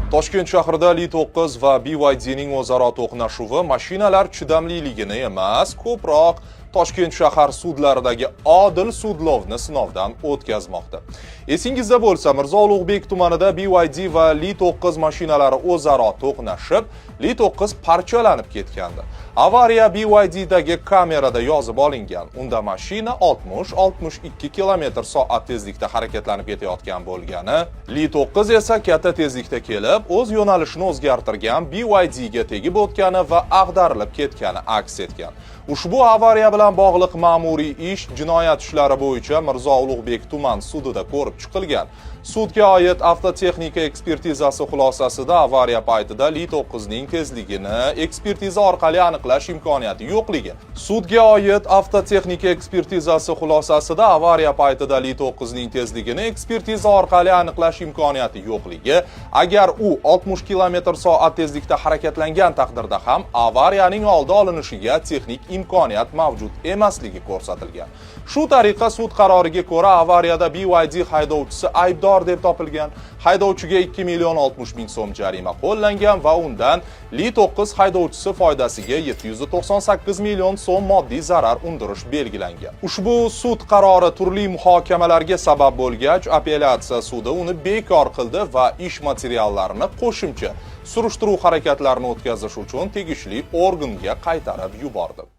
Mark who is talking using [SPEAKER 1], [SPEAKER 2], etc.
[SPEAKER 1] Toshkent shahrida Li-9 va BYDning o'zaro to'qnashuvi mashinalar chidamliligini emas, ko'proq Toshkent shahar sudlaridagi odil sudlovni sinovdan o'tkazmoqda. Esingizda bo'lsa, Mirzo Ulug'bek tumanida BYD va Li-9 mashinalari o'zaro to'qnashib, Li-9 parchalanib ketgandi. Avariya BYDdagi kamerada yozib olingan. Unda mashina 60-62 km/soat tezlikda harakatlanib ketayotgan bo'lgani, Li-9 esa katta tezlikda kelib, o'z yo'nalishini o'zgartirgan BYDga tegib o'tgani va ag'darilib ketgani aks etgan. Ushbu avariya bilan bog'liq ma'muriy ish jinoyat ishlari bo'yicha Mirzo Ulug'bek tuman sudida ko'rib chiqilgan. Sudga oid avtotexnika ekspertizasi xulosasida avariya paytida Li-9ning tezligini ekspertiza orqali aniqlash imkoniyati yo'qligi. Sudga oid avtotexnika ekspertizasi xulosasida avariya paytida Li-9ning tezligini ekspertiza orqali aniqlash imkoniyati yo'qligi. Agar u 60 km/soat tezlikda harakatlangan taqdirda ham avariyaning oldi olinishiga texnik imkoniyat mavjud emasligi ko'rsatilgan. Shu tariqa sud qaroriga ko'ra avariyada BYD haydovchisi aybdor deb topilgan. Haydovchiga 2 million 60 ming so'm jarima qo'llangan va undan Li-9 haydovchisi foydasiga 798 million so'm moddiy zarar undirish belgilangan. Ushbu sud qarori turli muhokamalarga sabab bo'lgach, apellyatsiya sudi uni bekor qildi va ish materiallarini qo'shimcha surishtiruv harakatlarini o'tkazish uchun tegishli organga qaytarib yubordi.